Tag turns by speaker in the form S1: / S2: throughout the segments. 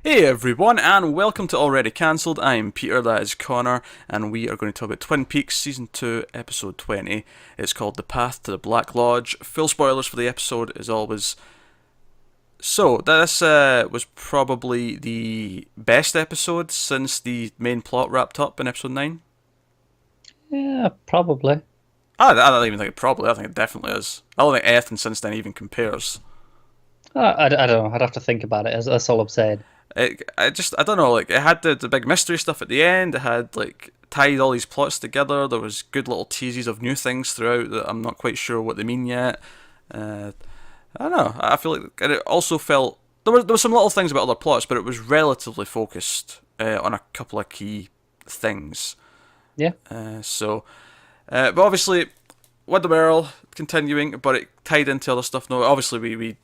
S1: Hey everyone, and welcome to Already Cancelled. I'm Peter, that is Connor, and we are going to talk about Twin Peaks Season 2, Episode 20. It's called The Path to the Black Lodge. Full spoilers for the episode, as always. So, this was probably the best episode since the main plot wrapped up in Episode 9.
S2: Yeah, probably.
S1: I don't even think it probably, I think it definitely is. I don't think anything since then even compares.
S2: I don't know. I'd have to think about it. That's all I'm saying.
S1: I don't know, like, it had the big mystery stuff at the end, it had, like, tied all these plots together, there was good little teases of new things throughout that I'm not quite sure what they mean yet. Uh, I don't know, I feel like, and it also felt, there were some little things about other plots, but it was relatively focused on a couple of key things.
S2: Yeah,
S1: But obviously, with the Merle continuing, but it tied into other stuff. No, obviously we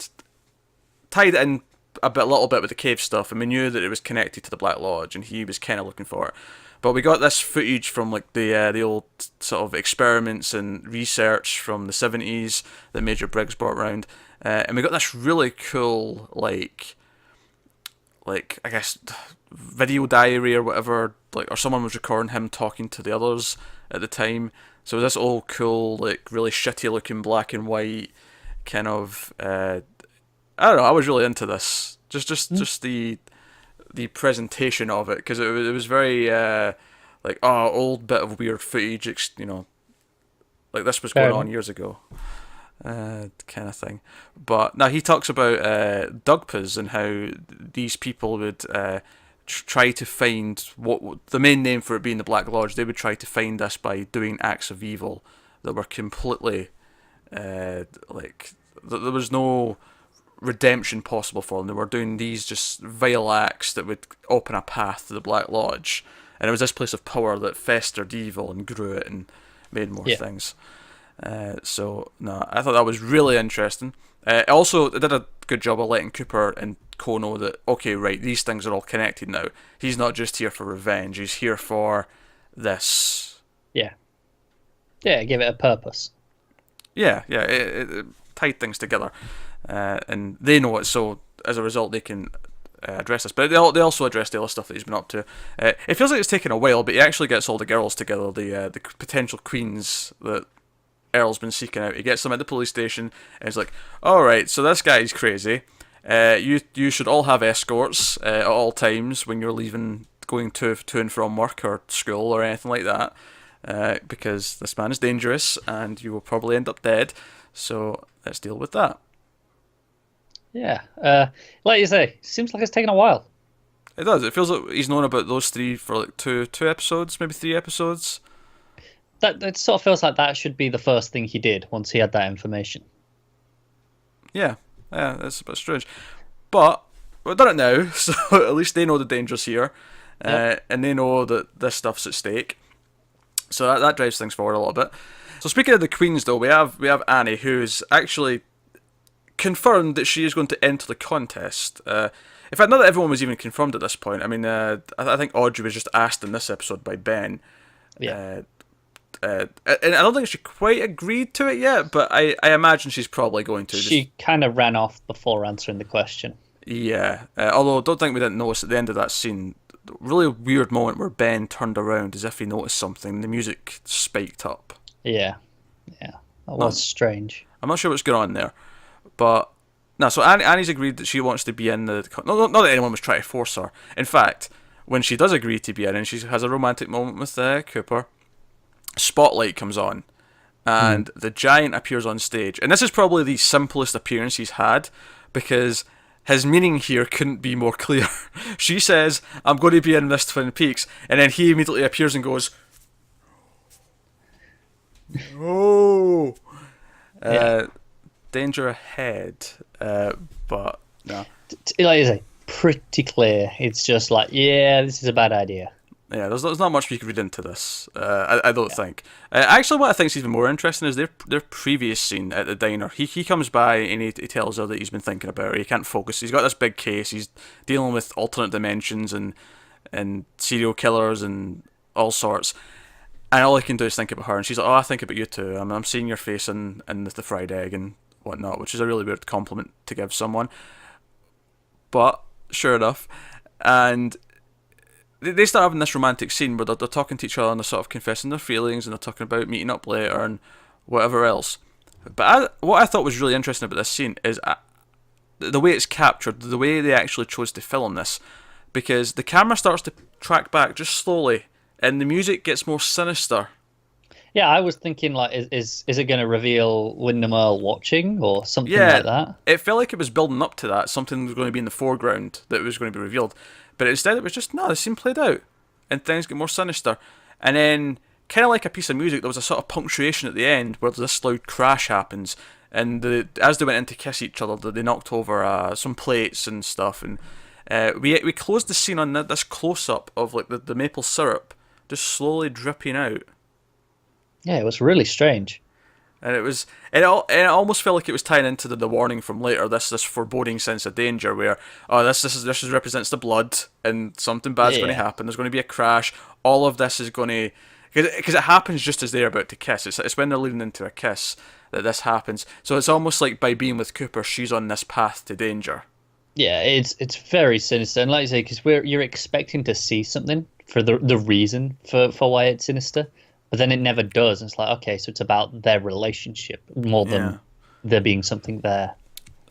S1: tied it in a little bit with the cave stuff, and we knew that it was connected to the Black Lodge, and he was kind of looking for it. But we got this footage from like the old sort of experiments and research from the 70s that Major Briggs brought around, and we got this really cool like I guess video diary or whatever, like, or someone was recording him talking to the others at the time. So this old cool, like, really shitty looking black and white kind of I don't know. I was really into this. Just the presentation of it, because it was very like, oh, old bit of weird footage, like this was
S2: fair
S1: going
S2: enough.
S1: on years ago, kind of thing. But now he talks about Dugpas and how these people would try to find what the main name for it being the Black Lodge. They would try to find us by doing acts of evil that were completely like there was no redemption possible for them. They were doing these just vile acts that would open a path to the Black Lodge, and it was this place of power that festered evil and grew it and made more
S2: Yeah,
S1: things. So no, I thought that was really interesting. Also, it did a good job of letting Cooper and Co know that, okay, right, these things are all connected now. He's not just here for revenge. He's here for this.
S2: yeah, yeah. Give it a purpose.
S1: Yeah. It tied things together, and they know it. So as a result, they can address this. But they also address the other stuff that he's been up to. It feels like it's taken a while, but he actually gets all the girls together, the potential queens that Earl's been seeking out. He gets them at the police station, and he's like, "All right, so this guy's crazy. You should all have escorts at all times when you're leaving, going to and from work or school or anything like that, because this man is dangerous and you will probably end up dead. So let's deal with that."
S2: Yeah. Like you say, seems like it's taken a while.
S1: It does. It feels like he's known about those three for like two episodes, maybe 3 episodes.
S2: That it sort of feels like that should be the first thing he did once he had that information.
S1: Yeah, that's a bit strange. But we've done it now, so at least they know the danger's here,
S2: Yep.
S1: and they know that this stuff's at stake. So that drives things forward a little bit. So speaking of the queens, though, we have Annie, who's actually confirmed that she is going to enter the contest. In fact, not that everyone was even confirmed at this point. I mean, I think Audrey was just asked in this episode by Ben.
S2: Yeah.
S1: And I don't think she quite agreed to it yet, but I imagine she's probably going to.
S2: She kind of ran off before answering the question.
S1: Yeah, although I don't think we didn't notice at the end of that scene, really weird moment where Ben turned around as if he noticed something, and the music spiked up.
S2: Yeah. Yeah. That
S1: Not,
S2: was strange.
S1: I'm not sure what's going on there, but no. So Annie's agreed that she wants to be in the. Not that anyone was trying to force her. In fact, when she does agree to be in, and she has a romantic moment with Cooper, spotlight comes on, and the giant appears on stage, and this is probably the simplest appearance he's had, because his meaning here couldn't be more clear. She says, "I'm going to be in this Twin Peaks," and then he immediately appears and goes, "Oh,
S2: Yeah.
S1: danger ahead." But no,
S2: Like you say, pretty clear. It's just like, yeah, this is a bad idea.
S1: yeah, there's not much we could read into this. I don't think. Actually, what I think is even more interesting is their previous scene at the diner. He comes by and he tells her that he's been thinking about her. He can't focus. He's got this big case. He's dealing with alternate dimensions and serial killers and all sorts. And all he can do is think about her. And she's like, "Oh, I think about you too. I'm seeing your face in the fried egg and whatnot," which is a really weird compliment to give someone. But sure enough. and they start having this romantic scene where they're talking to each other and they're sort of confessing their feelings and they're talking about meeting up later and whatever else. But what I thought was really interesting about this scene is the way it's captured, the way they actually chose to film this, because the camera starts to track back just slowly and the music gets more sinister.
S2: Yeah, I was thinking like, is it going to reveal Wyndham Earl watching or something
S1: Yeah,
S2: like that?
S1: it felt like it was building up to that. Something was going to be in the foreground that was going to be revealed. But instead it was just, no, the scene played out. And things get more sinister. And then, kind of like a piece of music, there was a sort of punctuation at the end where this loud crash happens. And as they went in to kiss each other, they knocked over some plates and stuff. And we closed the scene on this close-up of like the maple syrup just slowly dripping out.
S2: Yeah, it was really strange.
S1: And it almost felt like it was tying into the warning from later. This foreboding sense of danger, where this represents the blood, and something bad's going to happen. There's going to be a crash. All of this is going to, because it happens just as they're about to kiss. It's when they're leading into a kiss that this happens. So it's almost like by being with Cooper, she's on this path to danger.
S2: Yeah, it's very sinister, and like you say, because you're expecting to see something for the reason for why it's sinister. But then it never does. And it's like, okay, so it's about their relationship more than there being something there.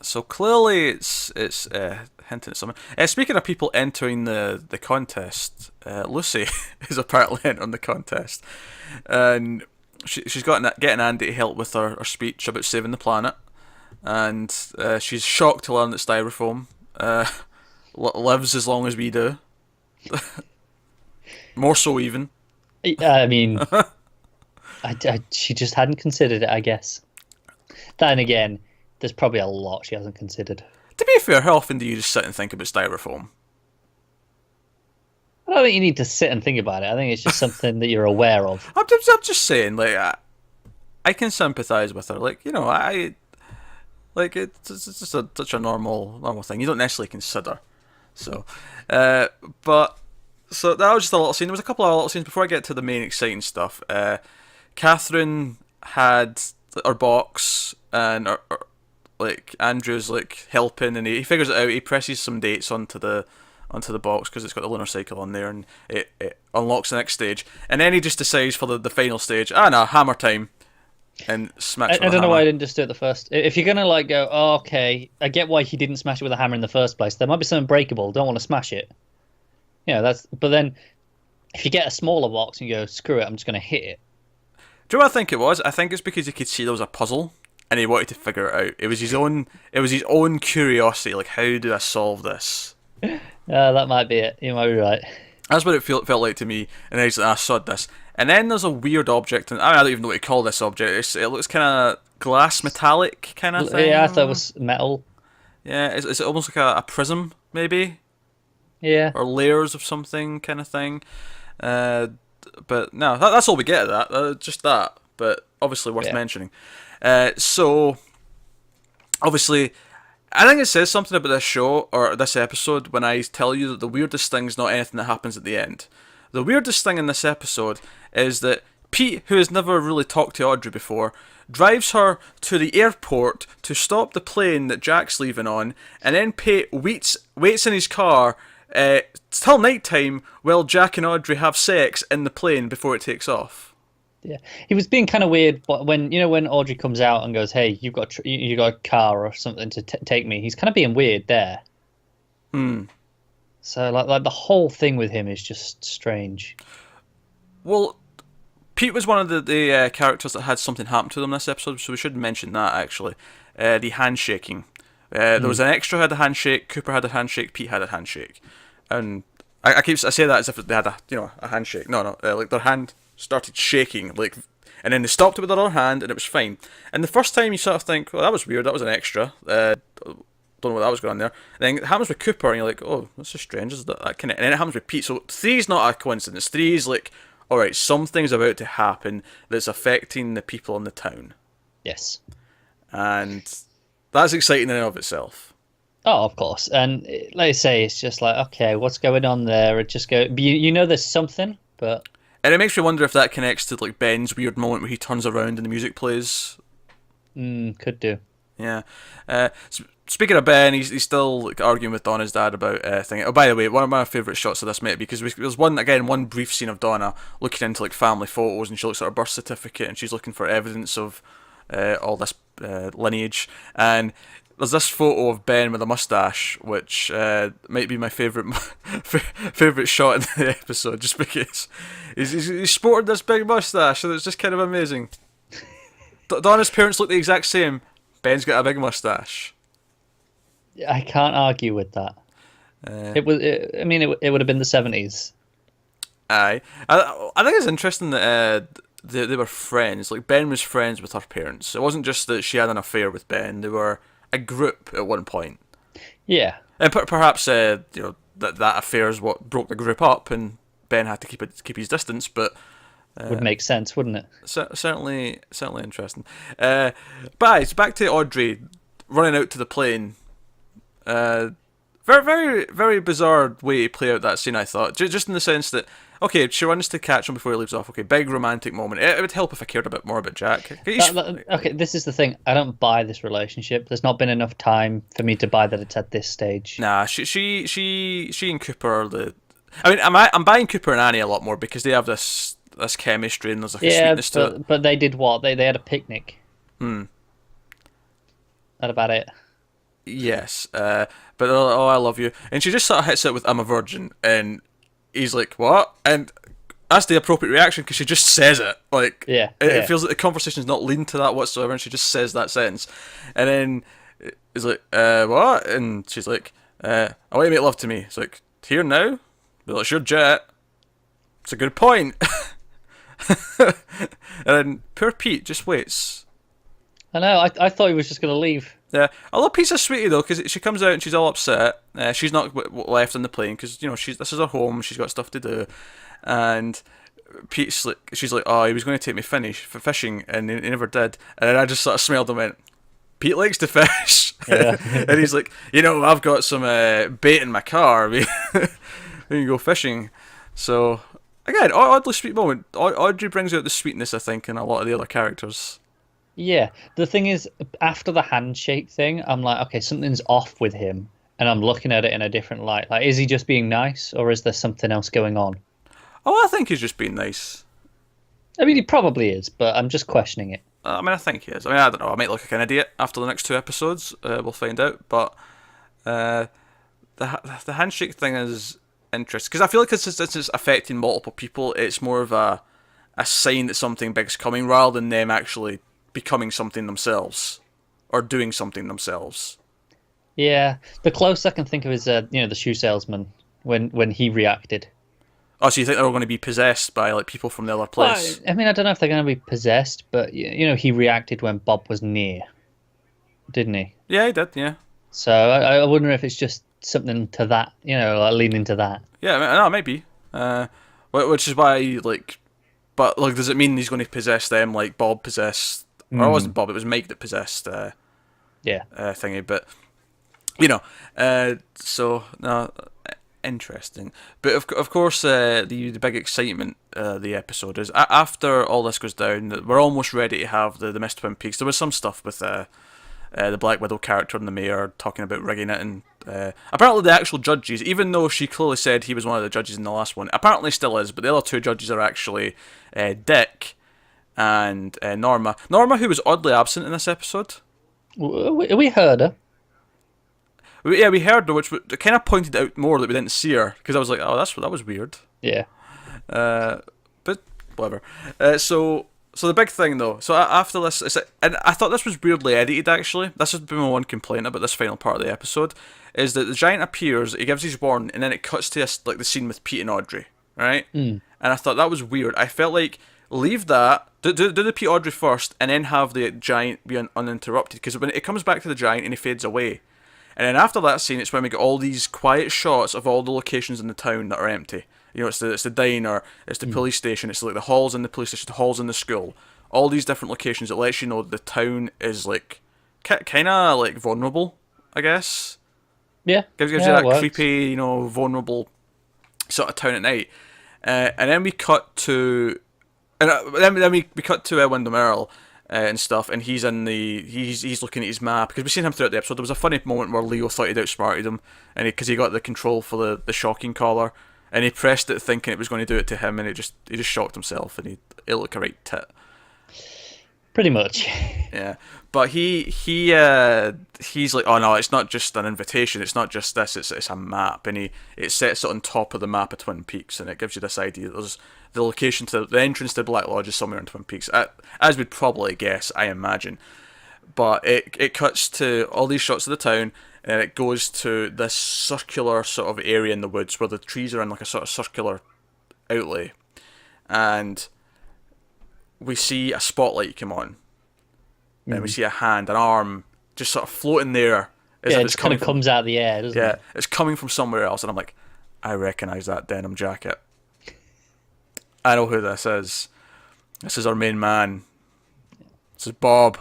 S1: So clearly it's hinting at something. Speaking of people entering the contest, Lucy is apparently entering the contest. And she's getting Andy to help with her speech about saving the planet. And she's shocked to learn that Styrofoam lives as long as we do. More so even.
S2: I mean, she just hadn't considered it, I guess. Then again, there's probably a lot she hasn't considered.
S1: To be fair, how often do you just sit and think about Styrofoam?
S2: I don't think you need to sit and think about it. I think it's just something that you're aware of.
S1: I'm just saying, like, I can sympathise with her. Like, you know, it's just such a normal thing. You don't necessarily consider. So, So that was just a little scene. There was a couple of little scenes before I get to the main exciting stuff. Catherine had her box, and like Andrew's like helping, and he figures it out. He presses some dates onto the box because it's got the lunar cycle on there, and it unlocks the next stage. And then he just decides for the final stage, no, hammer time, and smacks.
S2: I don't know why I didn't just do it the first. If you're gonna like go, oh, okay, I get why he didn't smash it with a hammer in the first place. There might be something breakable. Don't want to smash it. Yeah, but then if you get a smaller box and you go, screw it, I'm just going to hit it.
S1: Do you know what I think it was? I think it's because he could see there was a puzzle and he wanted to figure it out. It was his own curiosity, like, how do I solve this?
S2: That might be it. You might be right.
S1: That's what it felt like to me. And then he's like, I sod this. And then there's a weird object, and I don't even know what to call this object. It looks kind of glass metallic kind of thing.
S2: Yeah, I thought it was metal.
S1: Yeah, it's almost like a prism, maybe?
S2: Yeah.
S1: Or layers of something kind of thing. But no, that's all we get of that. Just that. But obviously worth mentioning. So, obviously, I think it says something about this show, or this episode, when I tell you that the weirdest thing is not anything that happens at the end. The weirdest thing in this episode is that Pete, who has never really talked to Audrey before, drives her to the airport to stop the plane that Jack's leaving on, and then waits in his car till night time while Jack and Audrey have sex in the plane before it takes off.
S2: Yeah, he was being kind of weird. But when Audrey comes out and goes, "Hey, you got a car or something to take me," he's kind of being weird there. So like the whole thing with him is just strange. Well,
S1: Pete was one of the characters that had something happen to them this episode, so we should mention that actually. The handshaking. There was an extra who had a handshake, Cooper had a handshake, Pete had a handshake. And I say that as if they had a handshake. No, like their hand started shaking, like, and then they stopped it with their other hand, and it was fine. And the first time you sort of think, well, that was weird, that was an extra. Don't know what that was going on there. And then it happens with Cooper, and you're like, oh, that's just strange. Is that kind of? And then it happens with Pete. So 3's not a coincidence. 3's like, all right, something's about to happen that's affecting the people in the town.
S2: Yes.
S1: And that's exciting in and of itself.
S2: Oh, of course. And like I say, it's just like, okay, what's going on there? It just go. There's something, but.
S1: And it makes me wonder if that connects to like Ben's weird moment where he turns around and the music plays.
S2: Could do.
S1: Yeah. Speaking of Ben, he's still like, arguing with Donna's dad about thing. Oh, by the way, one of my favourite shots of this, mate, because there's one brief scene of Donna looking into like family photos, and she looks at her birth certificate, and she's looking for evidence of all this lineage, and there's this photo of Ben with a mustache, which might be my favourite favourite shot in the episode, just because he's sported this big mustache, and it's just kind of amazing. Donna's parents look the exact same. Ben's got a big mustache.
S2: I can't argue with that. It would have been the 70s.
S1: Aye, I think it's interesting that they were friends. Like Ben was friends with her parents. It wasn't just that she had an affair with Ben. They were a group at one point.
S2: Yeah,
S1: and perhaps that affair is what broke the group up, and Ben had to keep his distance. But
S2: would make sense, wouldn't it?
S1: Certainly interesting. But it's back to Audrey running out to the plane. Very, very, very bizarre way to play out that scene, I thought. Just in the sense that, okay, she runs to catch him before he leaves off. Okay, big romantic moment. It would help if I cared a bit more about Jack.
S2: Okay, this is the thing. I don't buy this relationship. There's not been enough time for me to buy that it's at this stage.
S1: Nah, she and Cooper are the... I mean, I'm buying Cooper and Annie a lot more because they have this chemistry and there's like a sweetness to it.
S2: But they did what? They had a picnic. That about it.
S1: Yes, but oh, I love you, and she just sort of hits it with "I'm a virgin," and he's like, "What?" And that's the appropriate reaction because she just says it. Like, it feels like the conversation's not leading to that whatsoever, and she just says that sentence, and then he's like, "What?" And she's like, "I want you to make love to me." It's like, "Here now?" But it's your jet. It's a good point. And then poor Pete just waits.
S2: I know. I thought he was just going to leave.
S1: Yeah, I love Pete's a sweetie though, because she comes out and she's all upset. She's not left on the plane because this is her home. She's got stuff to do, and she's like, oh, he was going to take me fishing, and he never did. And then I just sort of smiled and went, Pete likes to fish, and he's like, I've got some bait in my car. We can go fishing. So again, oddly sweet moment. Audrey brings out the sweetness, I think, in a lot of the other characters.
S2: Yeah, the thing is, after the handshake thing, I'm like, okay, something's off with him, and I'm looking at it in a different light. Like, is he just being nice, or is there something else going on?
S1: Oh, I think he's just being nice.
S2: I mean, he probably is, but I'm just questioning it.
S1: I think he is. I don't know. I might look like an idiot after the next 2 episodes. We'll find out. But the handshake thing is interesting because I feel like this is affecting multiple people. It's more of a sign that something big's coming rather than them actually becoming something themselves or doing something themselves.
S2: Yeah, the closest I can think of is the shoe salesman when he reacted.
S1: Oh, so you think they're all going to be possessed by like people from the other place?
S2: Well, I mean, I don't know if they're going to be possessed, but he reacted when Bob was near, didn't he?
S1: Yeah, he did. Yeah.
S2: So I wonder if it's just something to that, like leaning to that.
S1: Yeah, no, maybe. Which is why but does it mean he's going to possess them like Bob possessed? Or it wasn't Bob, it was Mike that possessed thingy, but so no, interesting. But of course the big excitement the episode is after all this goes down, we're almost ready to have the Miss Twin Peaks. There was some stuff with the Black Widow character and the mayor talking about rigging it, and apparently the actual judges, even though she clearly said he was one of the judges in the last one, apparently still is, but the other 2 judges are actually Dick and Norma, who was oddly absent in this episode.
S2: We heard her.
S1: Yeah, we heard her, which kind of pointed out more that we didn't see her, because I was like, oh, that was weird.
S2: Yeah.
S1: But whatever. So the big thing though, so after this, and I thought this was weirdly edited actually. This has been my one complaint about this final part of the episode, is that the giant appears, he gives his warning, and then it cuts to the scene with Pete and Audrey, right? And I thought that was weird. I felt like leave that, do the Pete Audrey first, and then have the giant be uninterrupted, because when it comes back to the giant and he fades away, and then after that scene, it's when we get all these quiet shots of all the locations in the town that are empty. It's the diner, it's the police station, it's like the halls in the police station, the halls in the school. All these different locations that lets you know that the town is like kind of like vulnerable, I guess.
S2: Yeah.
S1: Gives you that creepy, vulnerable sort of town at night. And then we cut to, Wyndham Earl, and stuff, and he's looking at his map, because we've seen him throughout the episode. There was a funny moment where Leo thought he'd outsmarted him, and because he got the control for the shocking collar, and he pressed it thinking it was going to do it to him, and he just shocked himself, and he looked a right tit.
S2: Pretty much.
S1: Yeah, but he's like, oh no, it's not just an invitation, it's not just this, it's a map, and it sets it on top of the map of Twin Peaks, and it gives you this idea that there's the location to the entrance to Black Lodge is somewhere in Twin Peaks, as we'd probably guess, I imagine. But it cuts to all these shots of the town, and it goes to this circular sort of area in the woods where the trees are in like a sort of circular outlay, and we see a spotlight come on, and we see a hand, an arm, just sort of floating there.
S2: Yeah, it just kind of comes out of the air, doesn't it?
S1: Yeah, it's coming from somewhere else, and I'm like, I recognise that denim jacket. I know who this is. This is our main man. This is Bob.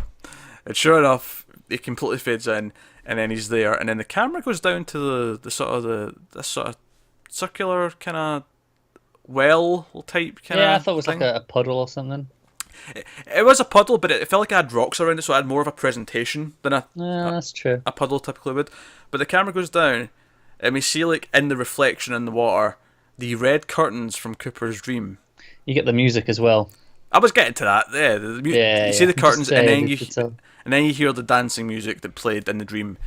S1: And sure enough, he completely fades in, and then he's there, and then the camera goes down to the sort of circular kind of well type kind of.
S2: Yeah, I thought it was thing. Like a puddle or something.
S1: It was a puddle, but it felt like it had rocks around it, so it had more of a presentation than
S2: that's true.
S1: A puddle typically would. But the camera goes down, and we see, like, in the reflection in the water, the red curtains from Cooper's dream. You
S2: get the music as well.
S1: I was getting to that. Yeah, you see the curtains, and then you hear the dancing music that played in the dream,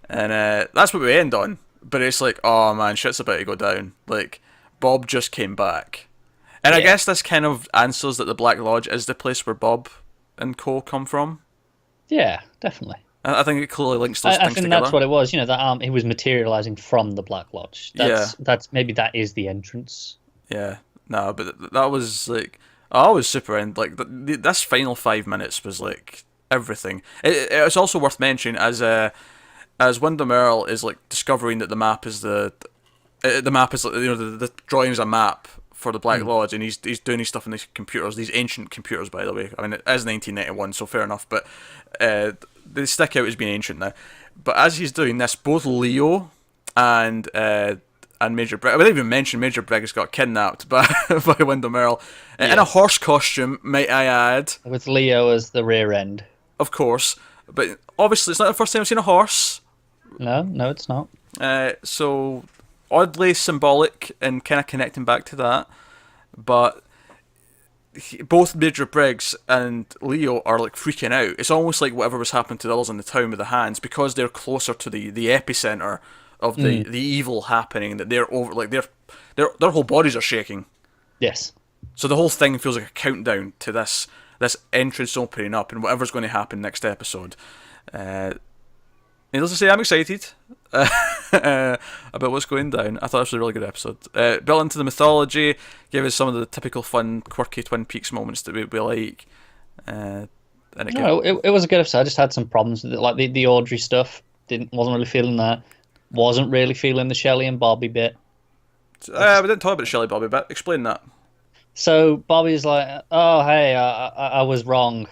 S1: and that's what we end on. But it's like, oh man, shit's about to go down. Like, Bob just came back. And I guess this kind of answers that the Black Lodge is the place where Bob and co come from.
S2: Yeah, definitely.
S1: I think it clearly links those things together. I think
S2: that's what it was. You know, that he was materializing from the Black Lodge. That's maybe that is the entrance.
S1: Yeah, no, but that was like, I was super in. Like, this final 5 minutes was like everything. It's also worth mentioning as Wyndham Earl is like discovering that the map is the map is, you know, the drawing is a map for the Black Lodge, and he's doing his stuff in these computers, these ancient computers, by the way. I mean, it is 1991, so fair enough, but they stick out as being ancient now. But as he's doing this, both Leo and Major Briggs, I didn't even mention Major Briggs got kidnapped by Wyndham Earl in a horse costume, might I add.
S2: With Leo as the rear end.
S1: Of course, but obviously it's not the first time I've seen a horse.
S2: No, it's not.
S1: So oddly symbolic and kind of connecting back to that, but both Major Briggs and Leo are like freaking out. It's almost like whatever was happening to the others in the town with the hands, because they're closer to the epicenter of the evil happening, that they're over, like their whole bodies are shaking.
S2: Yes.
S1: So the whole thing feels like a countdown to this entrance opening up and whatever's going to happen next episode. Needless to say, I'm excited about what's going down. I thought it was a really good episode. Built into the mythology, gave us some of the typical fun, quirky Twin Peaks moments that we like. And
S2: it was a good episode. I just had some problems with it, like the Audrey stuff. Wasn't really feeling that. Wasn't really feeling the Shelley and Bobby bit.
S1: We didn't talk about the Shelley Bobby bit. Explain that.
S2: So Bobby's like, "Oh, hey, I was wrong.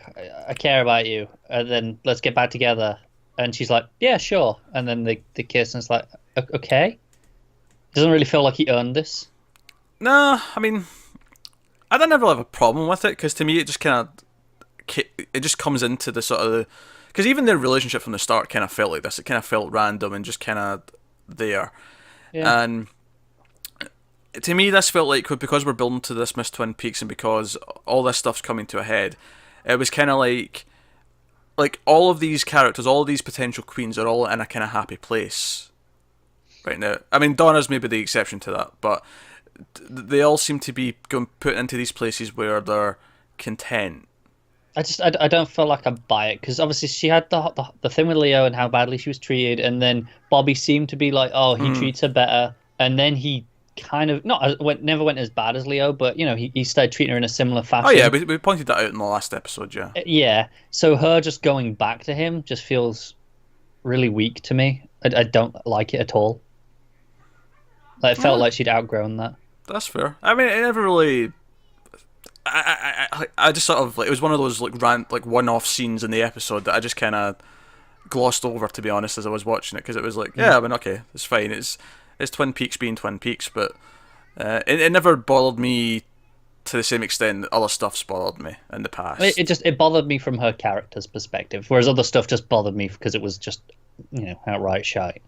S2: I care about you. And then let's get back together." And she's like, "Yeah, sure." And then they kiss, and it's like, okay. Doesn't really feel like he earned this.
S1: No, I mean, I don't ever have a problem with it, because to me it just comes into the sort of, because even their relationship from the start kind of felt like this. It kind of felt random and just kind of there. Yeah. And to me, this felt like, because we're building to this Miss Twin Peaks, and because all this stuff's coming to a head, it was kind of like all of these characters, all of these potential queens are all in a kind of happy place right now. I mean, Donna's maybe the exception to that, but they all seem to be put into these places where they're content.
S2: I don't feel like I buy it, because obviously she had the thing with Leo and how badly she was treated, and then Bobby seemed to be like, oh, he treats her better, and then he kind of never went as bad as Leo, but you know, he started treating her in a similar fashion.
S1: Oh yeah, we pointed that out in the last episode.
S2: Yeah, so her just going back to him just feels really weak to me. I don't like it at all. Like, it felt like she'd outgrown that.
S1: That's fair. I mean, it never really. I just sort of, like, it was one of those like one-off scenes in the episode that I just kind of glossed over, to be honest, as I was watching it, because it was like, yeah, I mean, okay, it's fine. It's Twin Peaks being Twin Peaks, but it never bothered me to the same extent that other stuff's bothered me in the past.
S2: It bothered me from her character's perspective, whereas other stuff just bothered me because it was just, outright shite.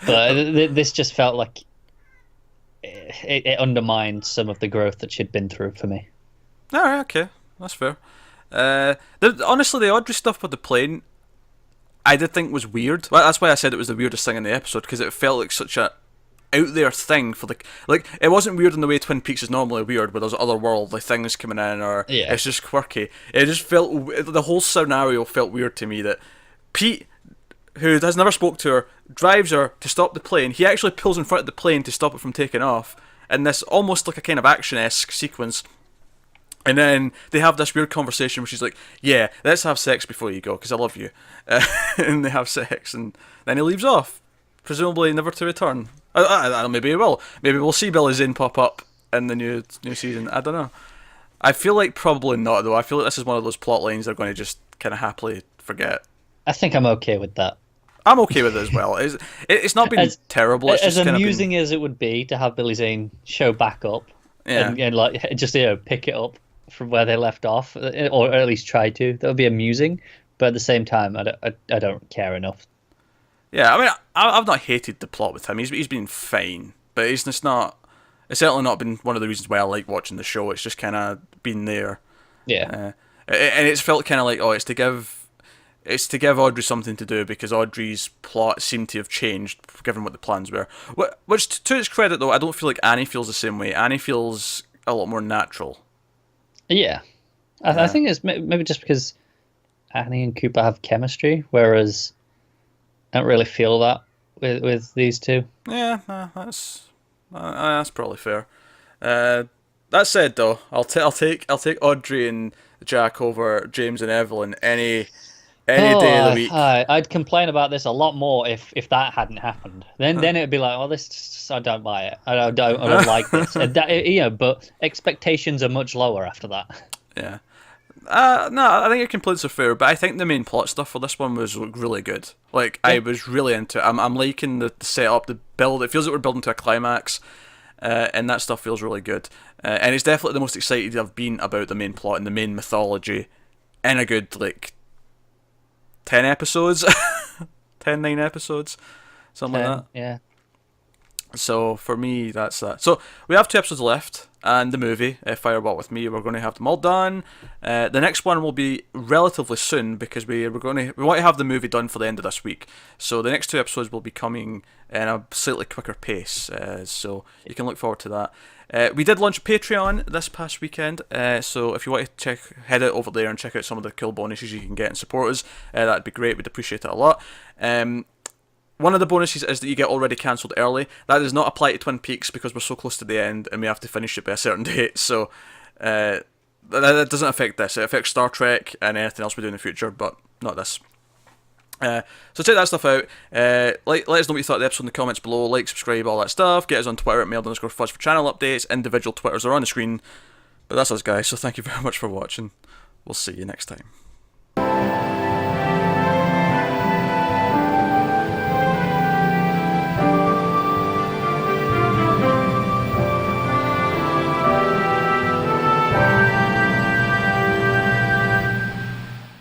S2: But this just felt like it undermined some of the growth that she'd been through for me.
S1: All right, okay, that's fair. Honestly, the Audrey stuff with the plane, I did think was weird. Well, that's why I said it was the weirdest thing in the episode, because it felt like such a out there thing for like it wasn't weird in the way Twin Peaks is normally weird, where there's otherworldly things coming in, or it's just quirky. It just felt, the whole scenario felt weird to me, that Pete, who has never spoke to her, drives her to stop the plane. He actually pulls in front of the plane to stop it from taking off, in this almost like a kind of action-esque sequence. And then they have this weird conversation where she's like, yeah, let's have sex before you go, because I love you. And they have sex, and then he leaves off, presumably never to return. Maybe he will. Maybe we'll see Billy Zane pop up in the new season. I don't know. I feel like probably not, though. I feel like this is one of those plot lines they're going to just kind of happily forget.
S2: I think I'm okay with that.
S1: I'm okay with it as well. It's not been terrible. It's
S2: as
S1: just
S2: amusing as it would be to have Billy Zane show back up and like just pick it up from where they left off, or at least try to. That would be amusing, but at the same time, I don't care enough.
S1: Yeah, I mean, I've not hated the plot with him. He's been fine, but it's certainly not been one of the reasons why I like watching the show. It's just kind of been there.
S2: Yeah,
S1: and it's felt kind of like, it's to give Audrey something to do, because Audrey's plot seemed to have changed given what the plans were. Which, to its credit though, I don't feel like Annie feels the same way. Annie feels a lot more natural.
S2: Yeah, I think it's maybe just because Annie and Cooper have chemistry, whereas I don't really feel that with these two.
S1: Yeah, that's probably fair. That said, though, I'll take Audrey and Jack over James and Evelyn any day of the week.
S2: I'd complain about this a lot more if that hadn't happened. Then it'd be like, I don't buy it. I don't like this. And that, but expectations are much lower after that.
S1: Yeah. No, I think your complaints are fair, but I think the main plot stuff for this one was really good. Like, I was really into it. I'm liking the setup, the build. It feels like we're building to a climax, and that stuff feels really good. And it's definitely the most excited I've been about the main plot and the main mythology in a good, 10 episodes? 9 episodes? Something like that.
S2: Yeah.
S1: So for me, that's that. So we have 2 episodes left, and the movie, Firewalk with Me, we're going to have them all done. The next one will be relatively soon, because we want to have the movie done for the end of this week. So the next 2 episodes will be coming in a slightly quicker pace. So you can look forward to that. We did launch Patreon this past weekend, so if you want to head out over there and check out some of the cool bonuses you can get and support us, that'd be great. We'd appreciate it a lot. One of the bonuses is that you get already cancelled early. That does not apply to Twin Peaks, because we're so close to the end and we have to finish it by a certain date. So that doesn't affect this. It affects Star Trek and anything else we do in the future, but not this. So check that stuff out. Let us know what you thought of the episode in the comments below. Like, subscribe, all that stuff. Get us on Twitter at @mail_fuzz for channel updates. Individual Twitters are on the screen. But that's us, guys. So thank you very much for watching. We'll see you next time.